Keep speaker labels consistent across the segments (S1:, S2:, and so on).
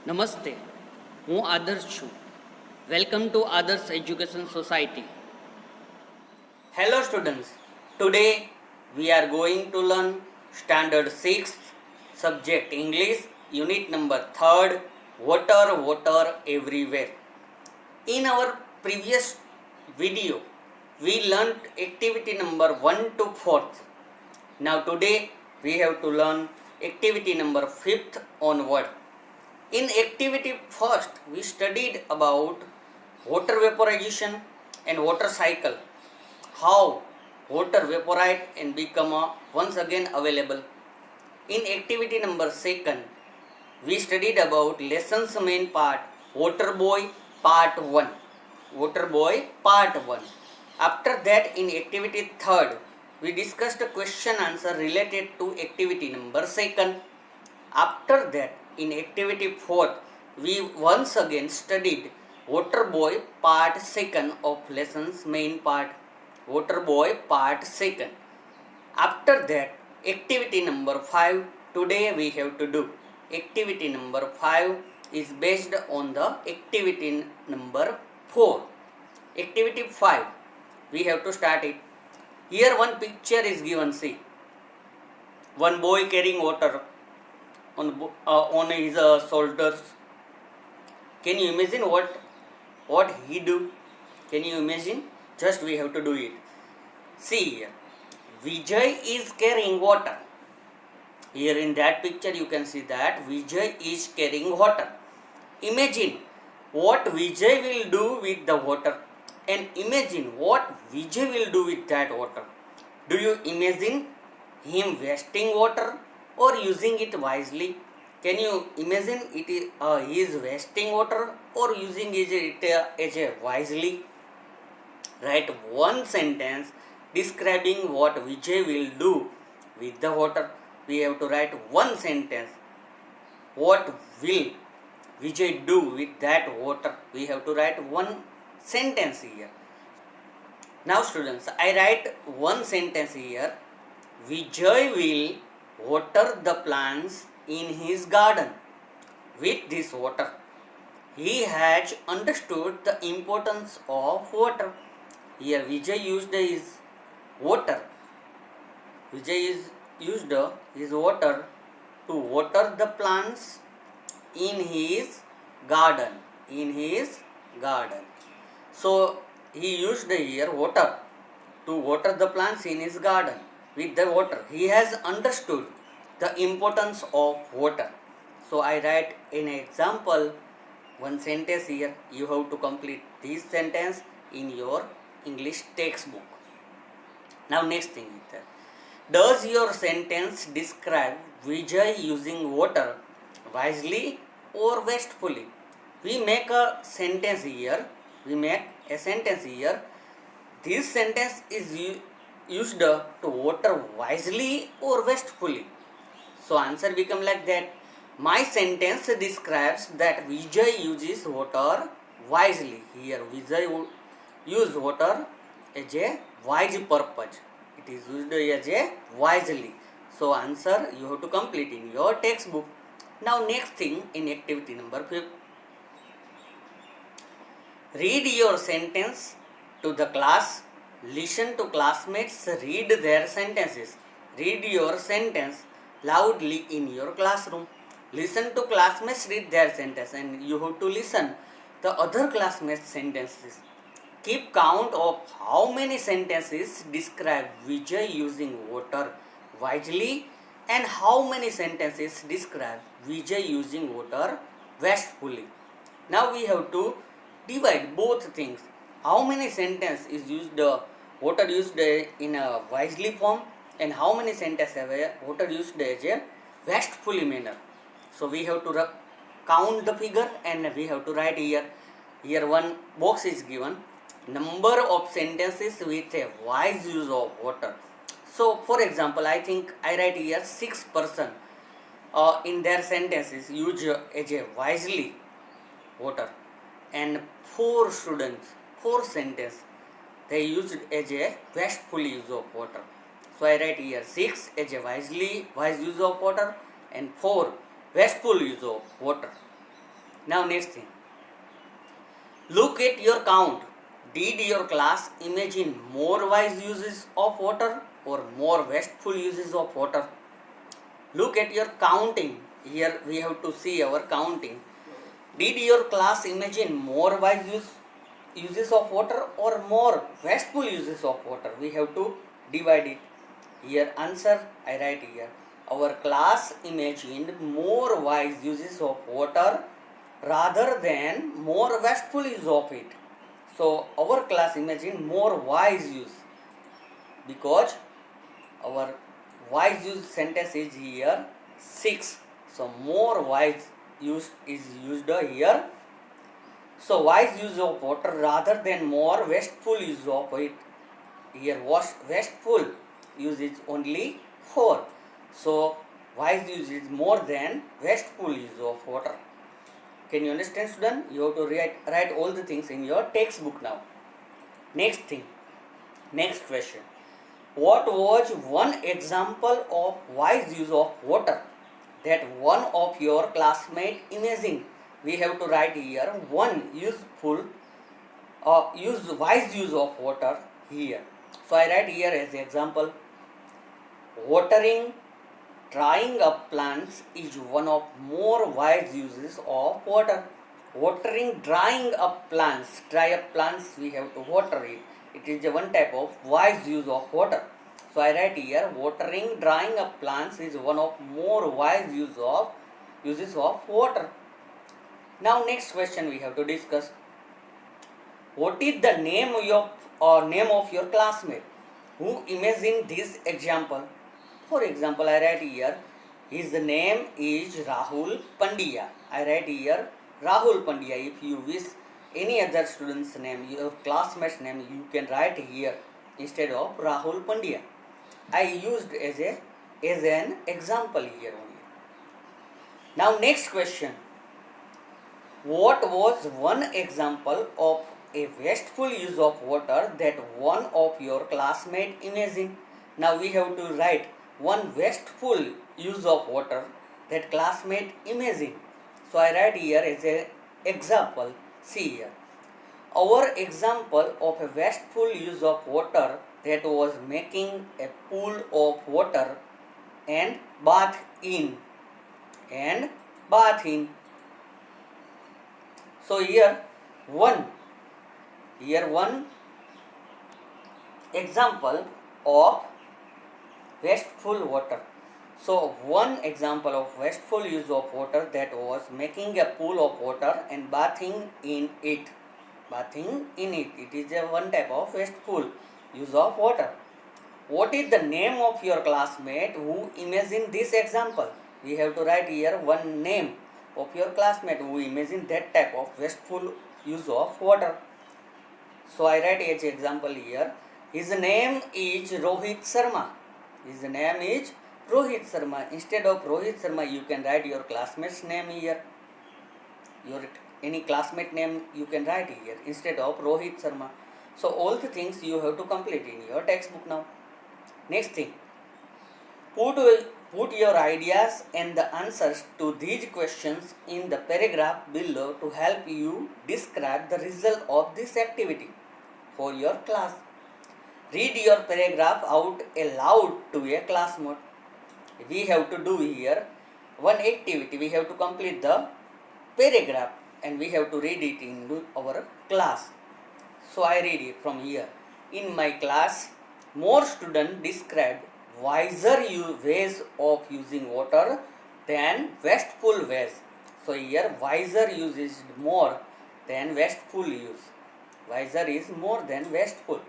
S1: નમસ્તે, હું આદર્શ છું. વેલકમ ટુ આદર્શ education society. Hello students, today we are going to learn standard 6th subject English unit number 3rd water water everywhere. In our previous video we learnt activity number 1 to 4th. Now today we have to learn activity number 5th onward. In activity first, we studied about water vaporization and water cycle, how water evaporate and become once again available. In activity number second, we studied about lessons main part, water boy part 1. Water boy part 1. After that, in activity third, we discussed a question answer related to activity number second. After that, in activity 4th, we once again studied water boy part 2nd of lessons main part. Water boy part 2nd. After that, activity number 5, today we have to do. Activity number 5 is based on the activity number 4. Activity 5, we have to start it. Here one picture is given, see. One boy carrying water on his shoulders. Can you imagine what he do? Can you imagine? Just we have to do it. See here, Vijay is carrying water. Here in that picture you can see that Vijay is carrying water. Imagine what Vijay will do with the water, and imagine what Vijay will do with that water. Do you imagine him wasting water or using it wisely? Can you imagine it is he is wasting water or using it as a wisely? Write one sentence describing what Vijay will do with the water. We have to write one sentence. What will Vijay do with that water? We have to write one sentence here. Now students, I write one sentence here. Vijay will water the plants in his garden with this water. He has understood the importance of water. Here Vijay used his water. Vijay used his water to water the plants in his garden. In his garden. So he used here water to water the plants in his garden with the water. He has understood the importance of water. So I write an example, one sentence here. You have to complete this sentence in your English textbook. Now next thing is that, does your sentence describe Vijay using water wisely or wastefully? We make a sentence here. This sentence is used to water wisely or wastefully. So answer become like that. My sentence describes that Vijay uses water wisely. Here Vijay use water as a wise purpose. It is used as a wisely. So answer you have to complete in your textbook. Now next thing in activity number 5. Read your sentence to the class. Listen to classmates read their sentences. Read your sentence loudly in your classroom. Listen to classmates read their sentence, and you have to listen the other classmates sentences. Keep count of how many sentences describe Vijay using water wisely and how many sentences describe Vijay using water wastefully. Now we have to divide both things. How many sentences is used water used in a wisely form, and how many sentences have water used as a wastefully manner. So we have to count the figure, and we have to write here. Here one box is given, number of sentences with a wise use of water. So for example, I think I write here 6 person in their sentences use as a wisely water, and 4 students, 4 sentences they used as a wasteful use of water. So I write here 6 as a wise use of water and 4 wasteful use of water. Now next thing. Look at your count. Did your class imagine more wise uses of water or more wasteful uses of water? Look at your counting. Here we have to see our counting. Did your class imagine more uses of water or more wasteful uses of water? We have to divide it. Here answer I write here. Our class imagined more wise uses of water rather than more wasteful use of it. So our class imagined more wise use because our wise use sentence is here 6. So more wise use is used here. So wise use of water rather than more wasteful use of it. Here wasteful use is only 4. So wise use is more than wasteful use of water. Can you understand, student? You have to write all the things in your textbook now. Next thing. Next question. What was one example of wise use of water that one of your classmates imagined? We have to write here one wise use of water here. So I write here as example. Watering drying up plants is one of more wise uses of water. Watering drying up plants. Dry up plants we have to water it. It is one type of wise use of water. So I write here watering drying up plants is one of more wise uses of water. Now next question we have to discuss. What is the name of your classmate who imagined this example? For example, I write here his name is Rahul Pandya. I write here Rahul Pandya. If you wish any other student's name, your classmate's name, you can write here instead of Rahul Pandya. I used as an example here only. Now next question. What was one example of a wasteful use of water that one of your classmates imagined? Now we have to write one wasteful use of water that classmate imagined. So I write here as an example. See here. Our example of a wasteful use of water that was making a pool of water and bath in. So here one example of wasteful water. So one example of wasteful use of water that was making a pool of water and bathing in it. It is a one type of wasteful use of water. What is the name of your classmate who imagined this example? We have to write here one name of your classmate who imagined that type of wasteful use of water. So I write as example here. His name is Rohit Sharma. Instead of Rohit Sharma, you can write your classmate's name here. Any classmate name you can write here instead of Rohit Sharma. So all the things you have to complete in your textbook now. Next thing. Put your ideas and the answers to these questions in the paragraph below to help you describe the result of this activity for your class. Read your paragraph out aloud to a classmate. We have to do here one activity. We have to complete the paragraph and we have to read it in our class. So I read it from here. In my class, more students described wiser ways of using water than wasteful ways. So here wiser use is more than wasteful use. Wiser is more than wasteful.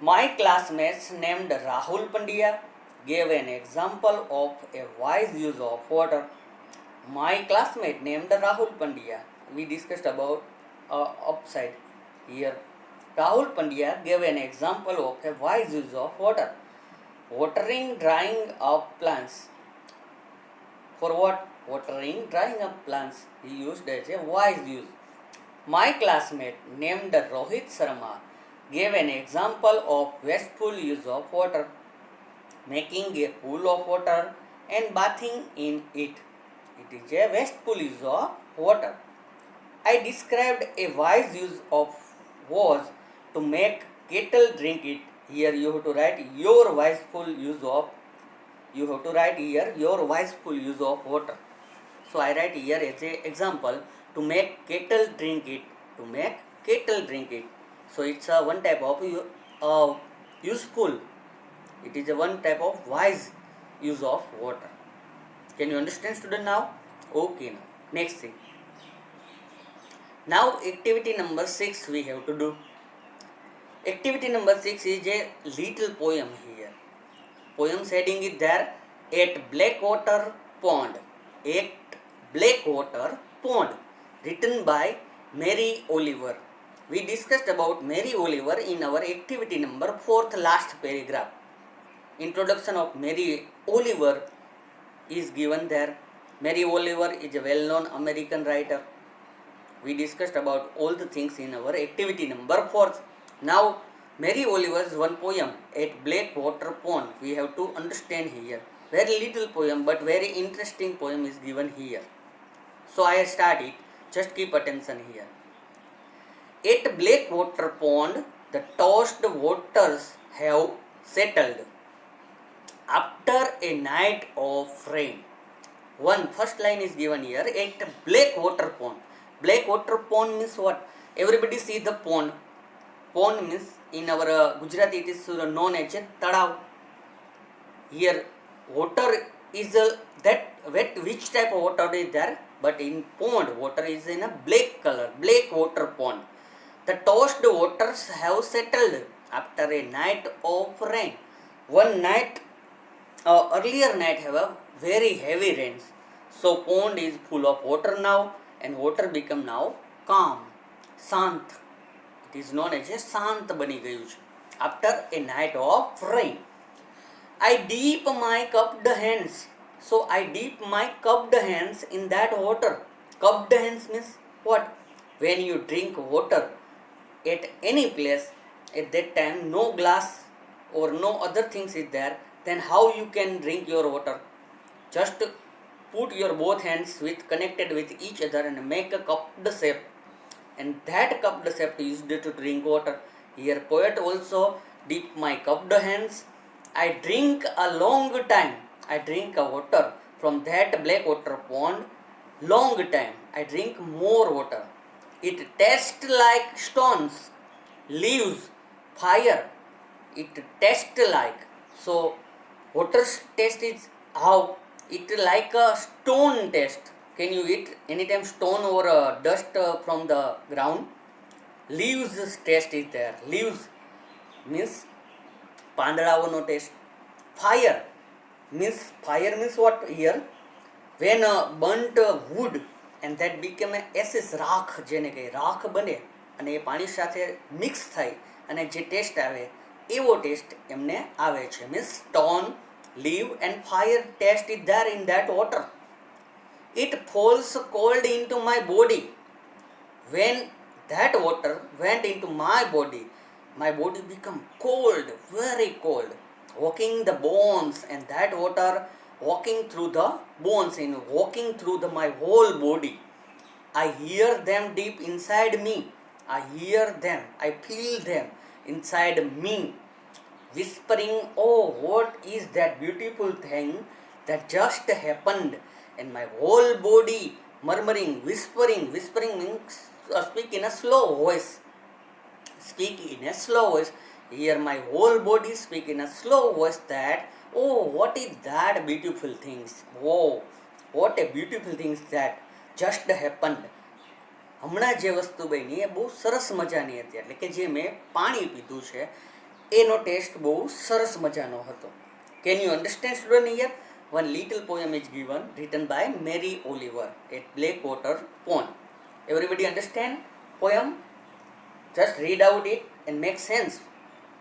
S1: My classmates named Rahul Pandya gave an example of a wise use of water. My classmate named Rahul Pandya. We discussed about upside here. Rahul Pandya gave an example of a wise use of water. Watering drying up plants. For what? Watering drying up plants. He used as a wise use. My classmate named Rohit Sharma gave an example of wasteful use of water. Making a pool of water and bathing in it. It is a wasteful use of water. I described a wise use of was to make kettle drink it. Here you have to write your wiseful use of. You have to write here your wiseful use of water. So I write here as an example to make kettle drink it. To make kettle drink it. So it's a one type of useful. It is a one type of wise use of water. Can you understand, student, now? Okay, now next thing. Now activity number 6 we have to do. Activity number 6 is a little poem here. Poem's heading is there, at Blackwater Pond. At Blackwater Pond, written by Mary Oliver. We discussed about Mary Oliver in our activity number 4th last paragraph. Introduction of Mary Oliver is given there. Mary Oliver is a well-known American writer. We discussed about all the things in our activity number 4. Now, Mary Oliver's one poem, At Blackwater Pond, we have to understand here. Very little poem but very interesting poem is given here. So I start it. Just keep attention here. At Blackwater Pond, the tossed waters have settled after a night of rain. First line is given here, at Blackwater Pond. Blackwater Pond means what? Everybody see the pond. Pond means in our Gujarati it is known as a tadav. Here water is that wet. Which type of water is there? But in pond water is in a black color. Blackwater Pond. The tossed waters have settled after a night of rain. One night, earlier night have a very heavy rains. So pond is full of water now and water become now calm, શાંત. It is known as a શાંત બની ગયું છે after a night of rain. I dip my cupped hands. So I dip my cupped hands in that water. Cupped hands means what? When you drink water at any place, at that time no glass or no other things is there, then how you can drink your water? Just put your both hands connected with each other and make a cupped shape, and that cupped shape is used to drink water. Here poet also dip my cupped hands. I drink a long time. I drink a water from that Blackwater Pond long time. I drink more water. It tastes like stones, leaves, fire. It tastes like. So water's taste is how? It like a stone taste. Can you eat anytime stone or dust from the ground? Leaves taste is there. Leaves means પાંદડાઓનો taste. Fire means what here? When burnt wood and that became ashes, રાખ જેને કહે, રાખ બને અને એ પાણી સાથે mix થાય અને જે ટેસ્ટ આવે એવો ટેસ્ટ એમને આવે છે. Means stone, leaf and fire taste is there in that water. It falls cold into my body. When that water went into my body become cold, very cold, walking the bones, and that water walking through the bones and walking through my whole body. I hear them deep inside me. I hear them, I feel them inside me, whispering, oh, what is that beautiful thing that just happened? And my whole body murmuring, whispering means speak in a slow voice. Speak in a slow voice. Here my whole body speak in a slow voice that, oh, what is that beautiful things? Oh, what a beautiful things that just happened. હમણાં જે વસ્તુ બની એ બહુ સરસ મજાની હતી, એટલે કે જે મેં પાણી પીધું છે એનો ટેસ્ટ બહુ સરસ મજાનો હતો. Can you understand, student? Here one little poem is given, written by Mary Oliver, at Blackwater Pond. Everybody understand poem? Just read out it and make sense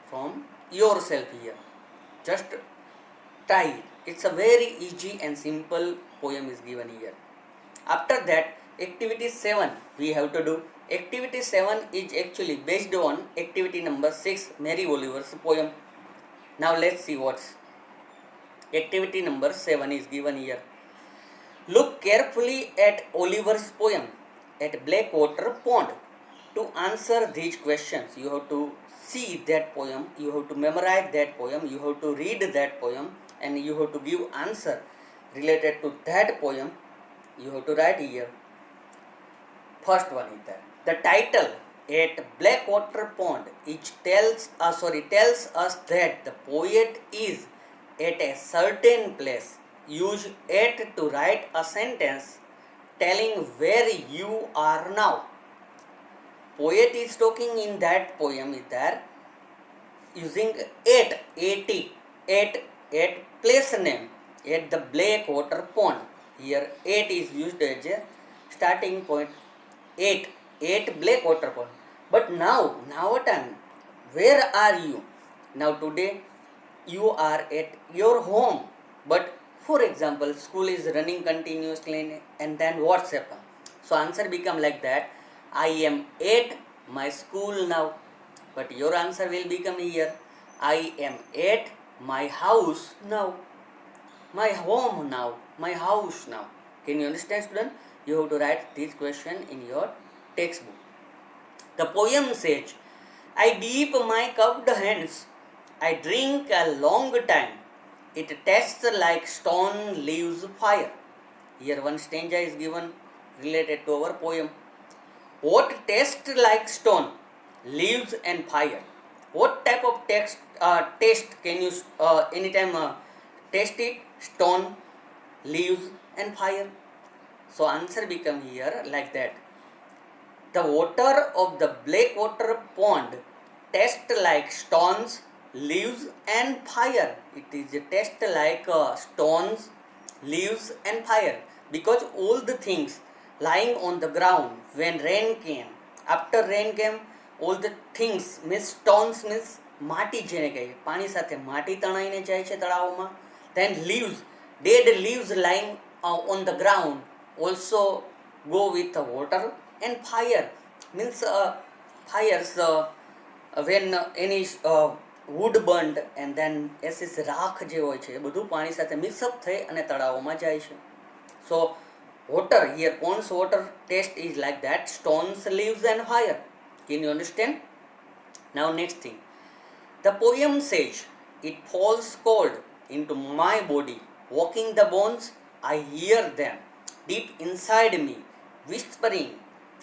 S1: from yourself here. Just try it. It's a very easy and simple poem is given here. After that, activity 7 we have to do. Activity 7 is actually based on activity number 6, Mary Oliver's poem. Now let's see what's activity number 7 is given here. Look carefully at Oliver's poem at Blackwater Pond. To answer these questions, you have to see that poem, you have to memorize that poem, you have to read that poem, and you have to give answer related to that poem. You have to write here. First one is that the title at Blackwater Pond tells us that the poet is at a certain place. Use it to write a sentence telling where you are now. Poet is talking in that poem is there using at place name at the Blackwater Pond. Here 8 is used as a starting point. 8 Blackwater Pond. But now what time? Where are you? Now today you are at your home. But for example, school is running continuously and then what's happened? So answer become like that. I am at my school now. But your answer will become here. I am at my house now. My home now. My house now. Can you understand, student? You have to write this question in your textbook. The poem says, I dip my cupped hands. I drink a long time. It tastes like stone leaves fire. Here one stanza is given related to our poem. What tastes like stone, leaves and fire? What type of taste can you anytime taste it? Stone, leaves and fire. So answer become here like that. The water of the Blackwater Pond tastes like stones, leaves and fire. It is a taste like stones, leaves and fire, because all the things lying on the ground when rain came, after rain came, all the things means stones means માટી જેને કહીએ, પાણી સાથે માટી તણાઈને જાય છે તળાવમાં. Then leaves, dead leaves lying on the ground also go with the water. And fire means fires when any wood burned and then ashes રાખ જે હોય છે એ બધું પાણી સાથે મિક્સઅપ થઈ અને તળાવોમાં જાય છે. So water here, pond's water taste is like that, stones, leaves and fire. Can you understand? Now next thing, the poem says, it falls cold into my body, walking the bones, I hear them deep inside me, whispering,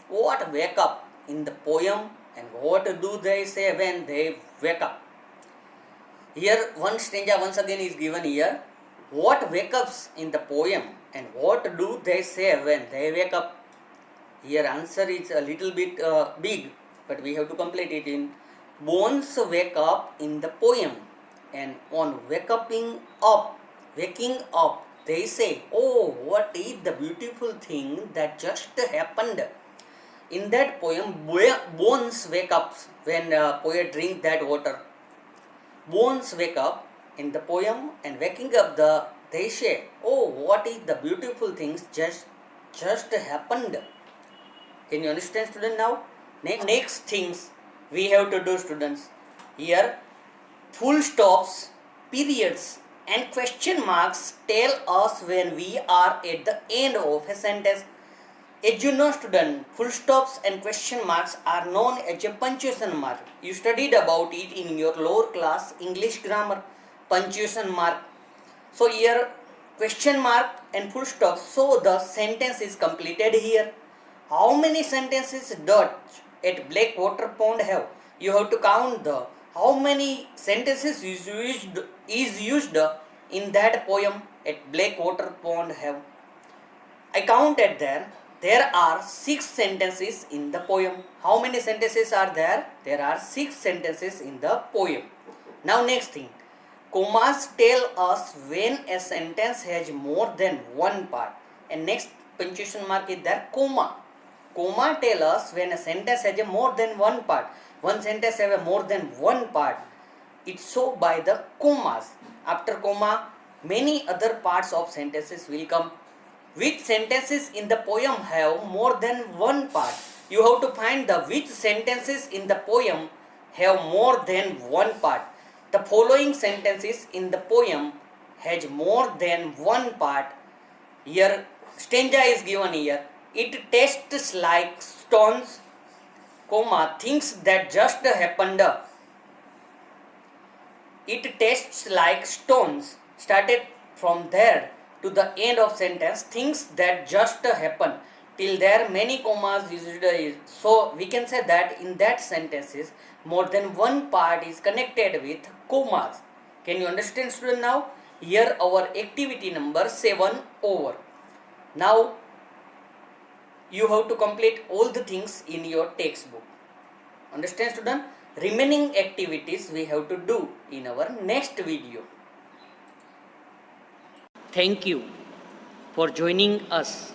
S1: what wake up in the poem and what do they say when they wake up? Here one stanza once again is given here. What wake ups in the poem and what do they say when they wake up? Here answer is a little bit big, but we have to complete it in bones wake up in the poem, and on waking up they say, oh, what is the beautiful thing that just happened. In that poem, bones wake up when poet drink that water. Bones wake up in the poem and waking up they say, oh, what is the beautiful things just happened. Can you understand, student? Now next things we have to do, students. Here full stops, periods and question marks tell us when we are at the end of a sentence. As you know, student, full stops and question marks are known as a punctuation mark. You studied about it in your lower class English grammar, punctuation mark. So here question mark and full stop, so the sentence is completed here. How many sentences does at Blackwater Pond have? You have to count the how many sentences is used in that poem at Blackwater Pond have. I counted there. There are 6 sentences in the poem. How many sentences are there? There are 6 sentences in the poem. Now next thing, commas tell us when a sentence has more than one part. And next punctuation mark is there, comma. Comma tell us when a sentence has a more than one part. One sentence has a more than one part. It's so by the commas. After comma, many other parts of sentences will come. Which sentences in the poem have more than one part? You have to find the which sentences in the poem have more than one part. The following sentences in the poem has more than one part. Here stanza is given here. It tastes like stones, comma, things that just happened. It tastes like stones. Started from there to the end of sentence. Things that just happen. Till there many commas used. So we can say that in that sentences more than one part is connected with commas. Can you understand, student? Now here our activity number 7 over. Now you have to complete all the things in your textbook. Understand, student? Remaining activities we have to do in our next video. Thank you for joining us.